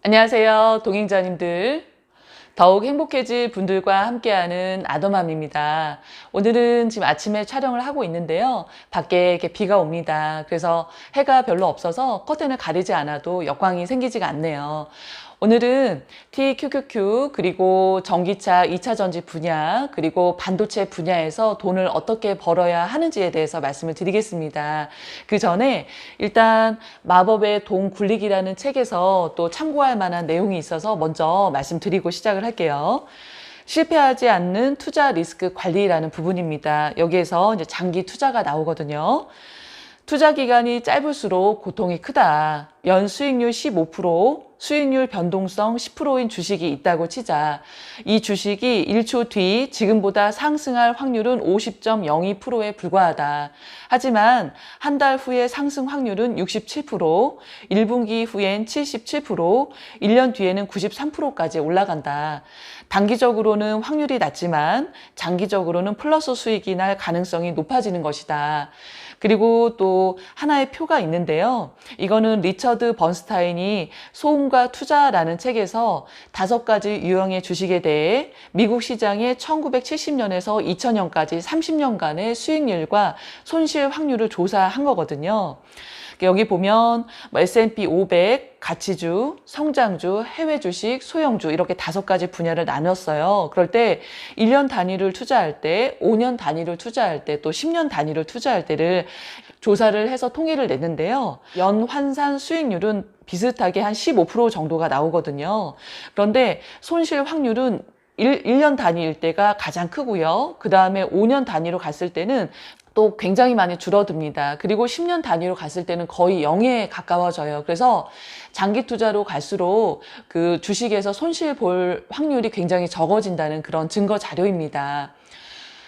안녕하세요, 동행자님들. 더욱 행복해질 분들과 함께하는 아더맘입니다. 오늘은 지금 아침에 촬영을 하고 있는데요. 밖에 이렇게 비가 옵니다. 그래서 해가 별로 없어서 커튼을 가리지 않아도 역광이 생기지가 않네요. 오늘은 TQQQ 그리고 전기차 2차 전지 분야 그리고 반도체 분야에서 돈을 어떻게 벌어야 하는지에 대해서 말씀을 드리겠습니다. 그 전에 일단 마법의 돈 굴리기라는 책에서 또 참고할 만한 내용이 있어서 먼저 말씀드리고 시작을 할게요. 실패하지 않는 투자 리스크 관리라는 부분입니다. 여기에서 이제 장기 투자가 나오거든요. 투자 기간이 짧을수록 고통이 크다. 연 수익률 15%, 수익률 변동성 10%인 주식이 있다고 치자. 이 주식이 1초 뒤 지금보다 상승할 확률은 50.02%에 불과하다. 하지만 한 달 후에 상승 확률은 67%, 1분기 후엔 77%, 1년 뒤에는 93%까지 올라간다. 단기적으로는 확률이 낮지만 장기적으로는 플러스 수익이 날 가능성이 높아지는 것이다. 그리고 또 하나의 표가 있는데요. 이거는 리처드 번스타인이 소음과 투자라는 책에서 5가지 유형의 주식에 대해 미국 시장의 1970년에서 2000년까지 30년간의 수익률과 손실 확률을 조사한 거거든요. 여기 보면 S&P 500, 가치주, 성장주, 해외 주식, 소형주 이렇게 5가지 분야를 나눴어요. 그럴 때 1년 단위를 투자할 때, 5년 단위를 투자할 때, 또 10년 단위를 투자할 때를 조사를 해서 통계를 냈는데요. 연 환산 수익률은 비슷하게 한 15% 정도가 나오거든요. 그런데 손실 확률은 1년 단위일 때가 가장 크고요. 그 다음에 5년 단위로 갔을 때는 또 굉장히 많이 줄어듭니다. 그리고 10년 단위로 갔을 때는 거의 0에 가까워져요. 그래서 장기 투자로 갈수록 그 주식에서 손실 볼 확률이 굉장히 적어진다는 그런 증거 자료입니다.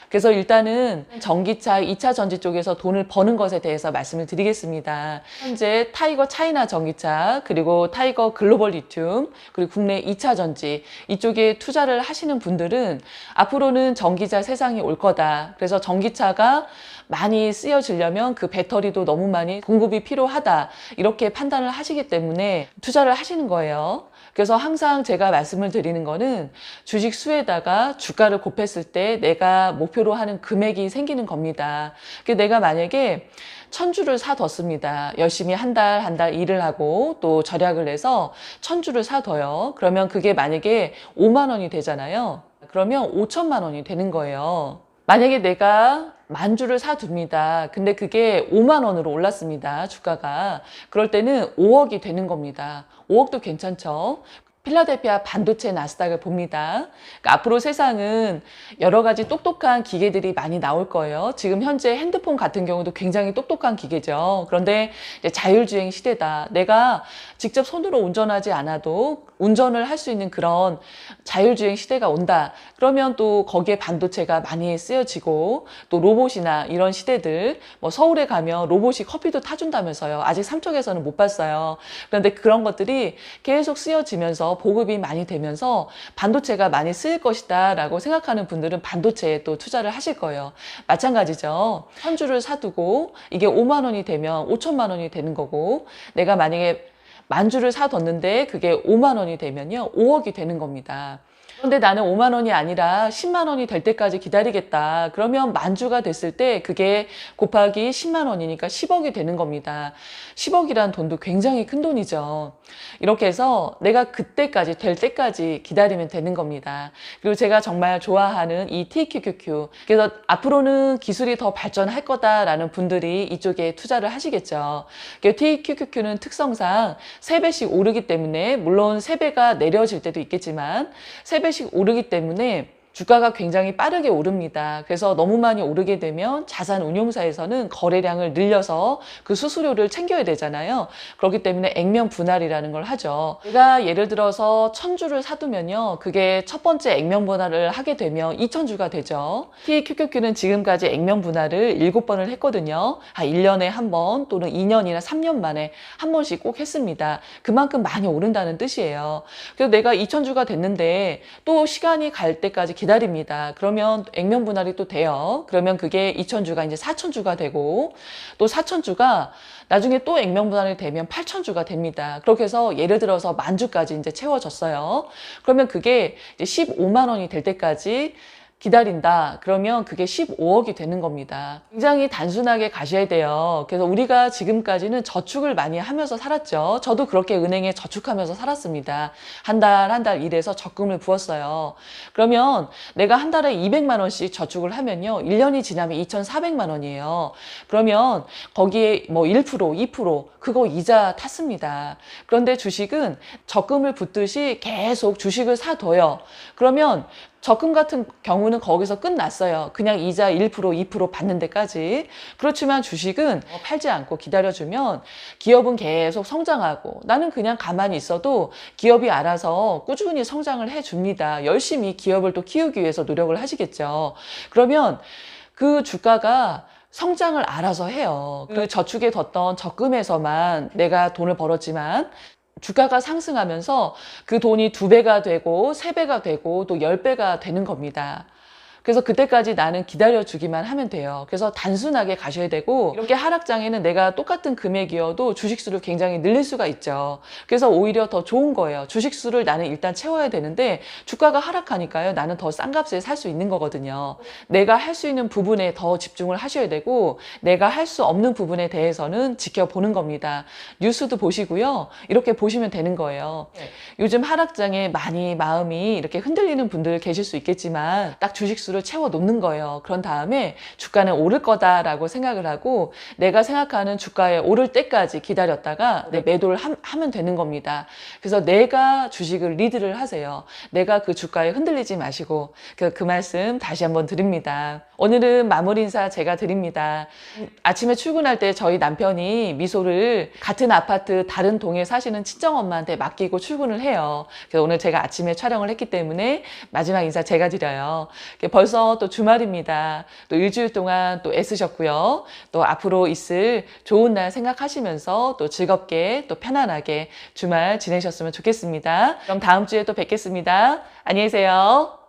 그래서 일단은 전기차 2차 전지 쪽에서 돈을 버는 것에 대해서 말씀을 드리겠습니다. 현재 타이거 차이나 전기차, 그리고 타이거 글로벌 리튬, 그리고 국내 2차 전지 이쪽에 투자를 하시는 분들은 앞으로는 전기차 세상이 올 거다. 그래서 전기차가 많이 쓰여지려면 그 배터리도 너무 많이 공급이 필요하다. 이렇게 판단을 하시기 때문에 투자를 하시는 거예요. 그래서 항상 제가 말씀을 드리는 거는 주식 수에다가 주가를 곱했을 때 내가 목표로 하는 금액이 생기는 겁니다. 내가 만약에 1000주를 사뒀습니다. 열심히 한 달 일을 하고 또 절약을 해서 1000주를 사둬요. 그러면 그게 만약에 5만 원이 되잖아요. 그러면 5천만 원이 되는 거예요. 만약에 내가 10,000주를 사둡니다. 근데 그게 5만 원으로 올랐습니다. 주가가. 그럴 때는 5억이 되는 겁니다. 5억도 괜찮죠? 필라델피아 반도체 나스닥을 봅니다. 그러니까 앞으로 세상은 여러 가지 똑똑한 기계들이 많이 나올 거예요. 지금 현재 핸드폰 같은 경우도 굉장히 똑똑한 기계죠. 그런데 이제 자율주행 시대다. 내가 직접 손으로 운전하지 않아도 운전을 할 수 있는 그런 자율주행 시대가 온다. 그러면 또 거기에 반도체가 많이 쓰여지고 또 로봇이나 이런 시대들 뭐 서울에 가면 로봇이 커피도 타준다면서요. 아직 삼척에서는 못 봤어요. 그런데 그런 것들이 계속 쓰여지면서 보급이 많이 되면서 반도체가 많이 쓰일 것이다 라고 생각하는 분들은 반도체에 또 투자를 하실 거예요. 마찬가지죠. 1000주를 사두고 이게 5만 원이 되면 5천만 원이 되는 거고 내가 만약에 10,000주를 사뒀는데 그게 5만 원이 되면요 5억이 되는 겁니다. 그런데 나는 5만 원이 아니라 10만 원이 될 때까지 기다리겠다. 그러면 10,000주가 됐을 때 그게 곱하기 10만 원이니까 10억이 되는 겁니다. 10억이란 돈도 굉장히 큰 돈이죠. 이렇게 해서 내가 그때까지 될 때까지 기다리면 되는 겁니다. 그리고 제가 정말 좋아하는 이 TQQQ. 그래서 앞으로는 기술이 더 발전할 거다라는 분들이 이쪽에 투자를 하시겠죠. TQQQ는 특성상 3배씩 오르기 때문에 물론 3배가 내려질 때도 있겠지만 3배씩 오르기 때문에 주가가 굉장히 빠르게 오릅니다. 그래서 너무 많이 오르게 되면 자산운용사에서는 거래량을 늘려서 그 수수료를 챙겨야 되잖아요. 그렇기 때문에 액면 분할이라는 걸 하죠. 제가 예를 들어서 1000주를 사두면요. 그게 첫 번째 액면 분할을 하게 되면 2000주가 되죠. TQQQ는 지금까지 액면 분할을 7번을 했거든요. 1년에 한 번 또는 2년이나 3년 만에 한 번씩 꼭 했습니다. 그만큼 많이 오른다는 뜻이에요. 그래서 내가 2000주가 됐는데 또 시간이 갈 때까지 기다립니다. 그러면 액면 분할이 또 돼요. 그러면 그게 2,000주가 이제 4,000주가 되고, 또 4,000주가 나중에 또 액면 분할이 되면 8,000주가 됩니다. 그렇게 해서 예를 들어서 10,000주까지 이제 채워졌어요. 그러면 그게 이제 15만 원이 될 때까지 기다린다. 그러면 그게 15억이 되는 겁니다. 굉장히 단순하게 가셔야 돼요. 그래서 우리가 지금까지는 저축을 많이 하면서 살았죠. 저도 그렇게 은행에 저축하면서 살았습니다. 한 달 일해서 적금을 부었어요. 그러면 내가 한 달에 200만 원씩 저축을 하면요. 1년이 지나면 2,400만 원이에요. 그러면 거기에 뭐 1%, 2% 그거 이자 탔습니다. 그런데 주식은 적금을 붓듯이 계속 주식을 사둬요. 그러면 적금 같은 경우는 거기서 끝났어요. 그냥 이자 1%, 2% 받는 데까지. 그렇지만 주식은 팔지 않고 기다려주면 기업은 계속 성장하고 나는 그냥 가만히 있어도 기업이 알아서 꾸준히 성장을 해줍니다. 열심히 기업을 또 키우기 위해서 노력을 하시겠죠. 그러면 그 주가가 성장을 알아서 해요. 그 저축에 뒀던 적금에서만 내가 돈을 벌었지만 주가가 상승하면서 그 돈이 2배가 되고 3배가 되고 또 10배가 되는 겁니다. 그래서 그때까지 나는 기다려주기만 하면 돼요. 그래서 단순하게 가셔야 되고 이렇게 하락장에는 내가 똑같은 금액이어도 주식수를 굉장히 늘릴 수가 있죠. 그래서 오히려 더 좋은 거예요. 주식수를 나는 일단 채워야 되는데 주가가 하락하니까요. 나는 더 싼 값에 살 수 있는 거거든요. 내가 할 수 있는 부분에 더 집중을 하셔야 되고 내가 할 수 없는 부분에 대해서는 지켜보는 겁니다. 뉴스도 보시고요. 이렇게 보시면 되는 거예요. 요즘 하락장에 많이 마음이 이렇게 흔들리는 분들 계실 수 있겠지만 딱 주식수를 채워 놓는 거예요. 그런 다음에 주가는 오를 거다라고 생각을 하고 내가 생각하는 주가에 오를 때까지 기다렸다가 매도를 하면 되는 겁니다. 그래서 내가 주식을 리드를 하세요. 내가 그 주가에 흔들리지 마시고 그 말씀 다시 한번 드립니다. 오늘은 마무리 인사 제가 드립니다. 아침에 출근할 때 저희 남편이 미소를 같은 아파트 다른 동에 사시는 친정엄마한테 맡기고 출근을 해요. 그래서 오늘 제가 아침에 촬영을 했기 때문에 마지막 인사 제가 드려요. 벌써 또 주말입니다. 또 일주일 동안 또 애쓰셨고요. 또 앞으로 있을 좋은 날 생각하시면서 또 즐겁게 또 편안하게 주말 지내셨으면 좋겠습니다. 그럼 다음 주에 또 뵙겠습니다. 안녕히 계세요.